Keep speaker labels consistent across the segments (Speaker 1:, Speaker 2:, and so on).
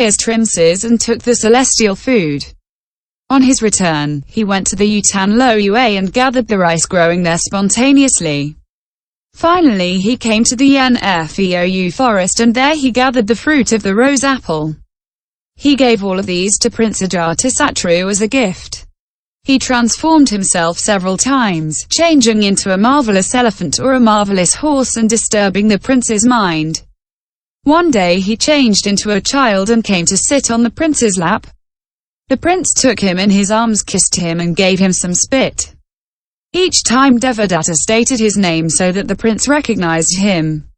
Speaker 1: as trimses and took the celestial food. On his return, he went to the Yutan Loyue and gathered the rice growing there spontaneously. Finally he came to the Nfeou forest and there he gathered the fruit of the rose apple. He gave all of these to Prince Ajatasattu as a gift. He transformed himself several times, changing into a marvelous elephant or a marvelous horse and disturbing the prince's mind. One day he changed into a child and came to sit on the prince's lap. The prince took him in his arms, kissed him and gave him some spit. Each time Devadatta stated his name so that the prince recognized him.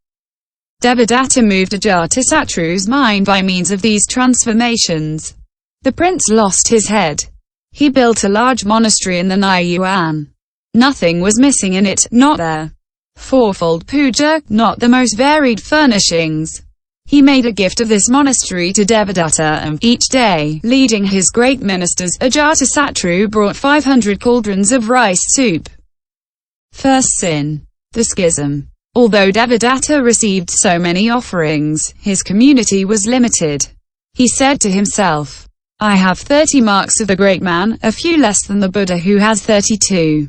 Speaker 1: Devadatta moved Ajatasattu's mind by means of these transformations. The prince lost his head. He built a large monastery in the Niuyuan. Nothing was missing in it, not their fourfold puja, not the most varied furnishings. He made a gift of this monastery to Devadatta and, each day, leading his great ministers, Ajatasattu brought 500 cauldrons of rice soup. First sin. The schism. Although Devadatta received so many offerings, his community was limited. He said to himself, I have 30 marks of the great man, a few less than the Buddha who has 32.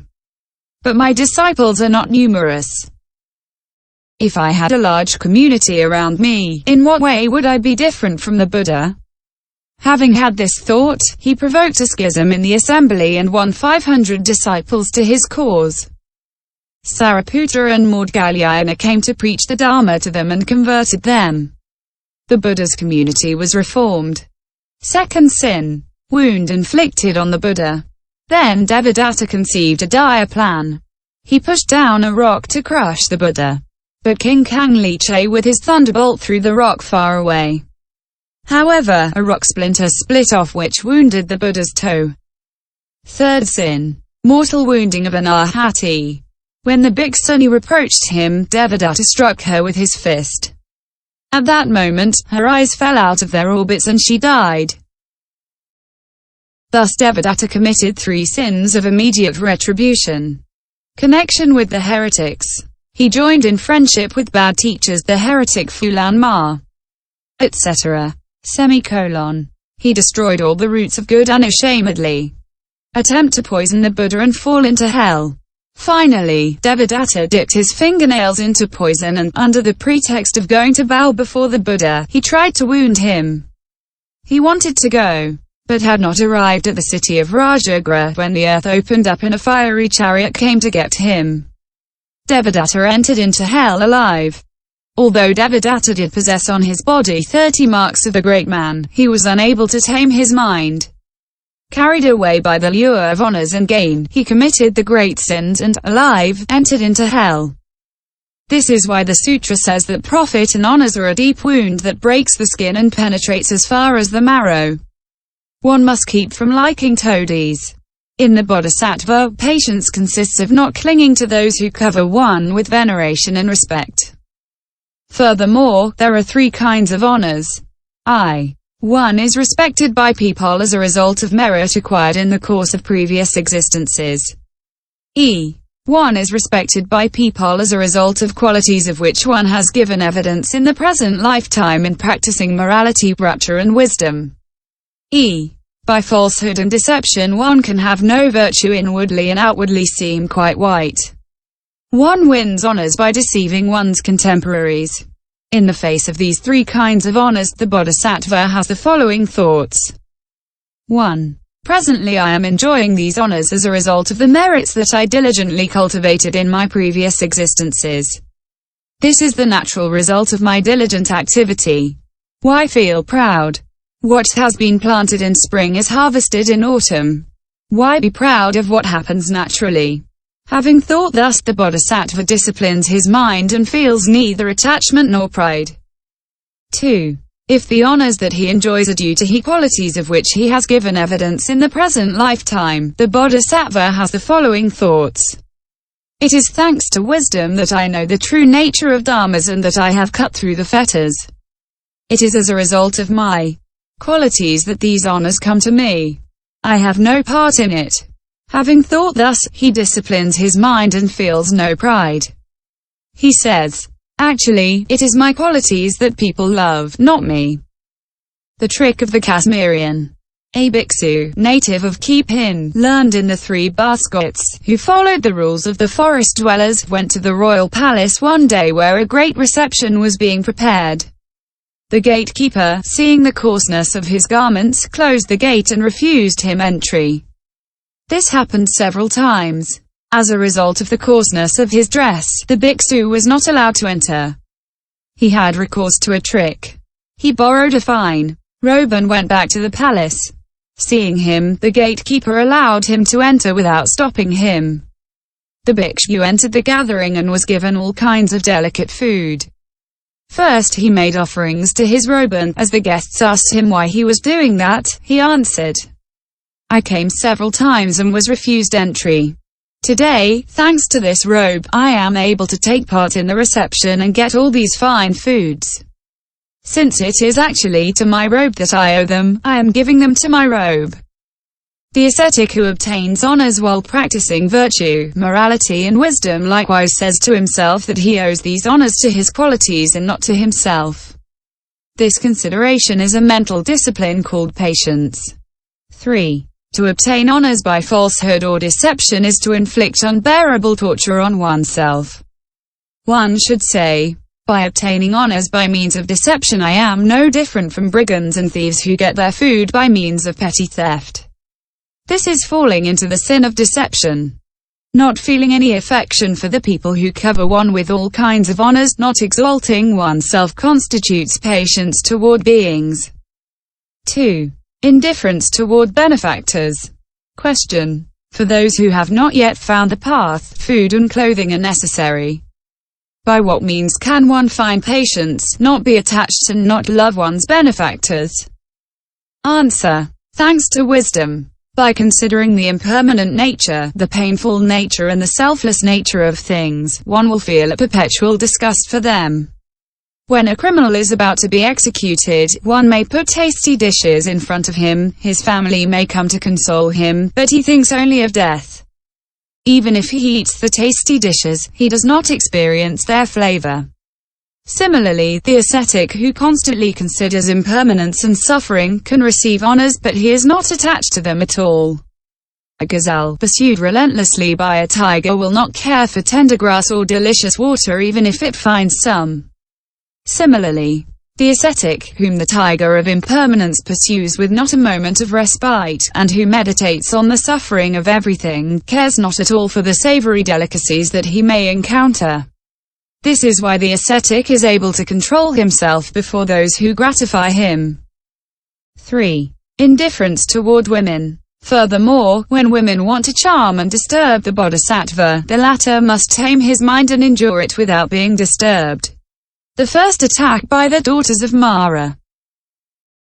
Speaker 1: But my disciples are not numerous. If I had a large community around me, in what way would I be different from the Buddha? Having had this thought, he provoked a schism in the assembly and won 500 disciples to his cause. Sariputta and Maudgalyayana came to preach the Dharma to them and converted them. The Buddha's community was reformed. Second sin. Wound inflicted on the Buddha. Then Devadatta conceived a dire plan. He pushed down a rock to crush the Buddha. But King Kangliche with his thunderbolt threw the rock far away. However, a rock splinter split off which wounded the Buddha's toe. Third sin. Mortal wounding of an arhati. When the bhiksu reproached him, Devadatta struck her with his fist. At that moment, her eyes fell out of their orbits and she died. Thus Devadatta committed 3 sins of immediate retribution. Connection with the heretics. He joined in friendship with bad teachers, the heretic Fulan Ma, etc. He destroyed all the roots of good unashamedly. Attempt to poison the Buddha and fall into hell. Finally, Devadatta dipped his fingernails into poison and, under the pretext of going to bow before the Buddha, he tried to wound him. He wanted to go, but had not arrived at the city of Rajagra when the earth opened up and a fiery chariot came to get him. Devadatta entered into hell alive. Although Devadatta did possess on his body 30 marks of the great man, he was unable to tame his mind. Carried away by the lure of honors and gain, he committed the great sins and, alive, entered into hell. This is why the sutra says that profit and honors are a deep wound that breaks the skin and penetrates as far as the marrow. One must keep from liking toadies. In the Bodhisattva, patience consists of not clinging to those who cover one with veneration and respect. Furthermore, there are 3 kinds of honors. 1 is respected by people as a result of merit acquired in the course of previous existences. 1 is respected by people as a result of qualities of which one has given evidence in the present lifetime in practicing morality, rapture and wisdom. By falsehood and deception one can have no virtue inwardly and outwardly seem quite white. One wins honors by deceiving one's contemporaries. In the face of these 3 kinds of honors, the Bodhisattva has the following thoughts. 1. Presently I am enjoying these honors as a result of the merits that I diligently cultivated in my previous existences. This is the natural result of my diligent activity. Why feel proud? What has been planted in spring is harvested in autumn. Why be proud of what happens naturally? Having thought thus, the Bodhisattva disciplines his mind and feels neither attachment nor pride. 2. If the honors that he enjoys are due to he qualities of which he has given evidence in the present lifetime, the Bodhisattva has the following thoughts. It is thanks to wisdom that I know the true nature of dharmas and that I have cut through the fetters. It is as a result of my qualities that these honors come to me. I have no part in it. Having thought thus, he disciplines his mind and feels no pride. He says, actually, it is my qualities that people love, not me. The trick of the Kasmirian. A bhiksu, native of Kipin, learned in the 3 baskets, who followed the rules of the forest dwellers, went to the royal palace one day where a great reception was being prepared. The gatekeeper, seeing the coarseness of his garments, closed the gate and refused him entry. This happened several times. As a result of the coarseness of his dress, the bhiksu was not allowed to enter. He had recourse to a trick. He borrowed a fine robe and went back to the palace. Seeing him, the gatekeeper allowed him to enter without stopping him. The bhikshu entered the gathering and was given all kinds of delicate food. First he made offerings to his robe and, as the guests asked him why he was doing that, he answered, "I came several times and was refused entry. Today, thanks to this robe, I am able to take part in the reception and get all these fine foods. Since it is actually to my robe that I owe them, I am giving them to my robe." The ascetic who obtains honors while practicing virtue, morality and wisdom likewise says to himself that he owes these honors to his qualities and not to himself. This consideration is a mental discipline called patience. 3. To obtain honors by falsehood or deception is to inflict unbearable torture on oneself. One should say, by obtaining honors by means of deception I am no different from brigands and thieves who get their food by means of petty theft. This is falling into the sin of deception. Not feeling any affection for the people who cover one with all kinds of honors, not exalting oneself constitutes patience toward beings. 2. Indifference toward benefactors. Question. For those who have not yet found the path, food and clothing are necessary. By what means can one find patience, not be attached and not love one's benefactors? Answer. Thanks to wisdom. By considering the impermanent nature, the painful nature and the selfless nature of things, one will feel a perpetual disgust for them. When a criminal is about to be executed, one may put tasty dishes in front of him, his family may come to console him, but he thinks only of death. Even if he eats the tasty dishes, he does not experience their flavor. Similarly, the ascetic who constantly considers impermanence and suffering can receive honors, but he is not attached to them at all. A gazelle, pursued relentlessly by a tiger, will not care for tender grass or delicious water even if it finds some. Similarly, the ascetic, whom the tiger of impermanence pursues with not a moment of respite, and who meditates on the suffering of everything, cares not at all for the savory delicacies that he may encounter. This is why the ascetic is able to control himself before those who gratify him. 3. Indifference toward women. Furthermore, when women want to charm and disturb the bodhisattva, the latter must tame his mind and endure it without being disturbed. The first attack by the daughters of Mara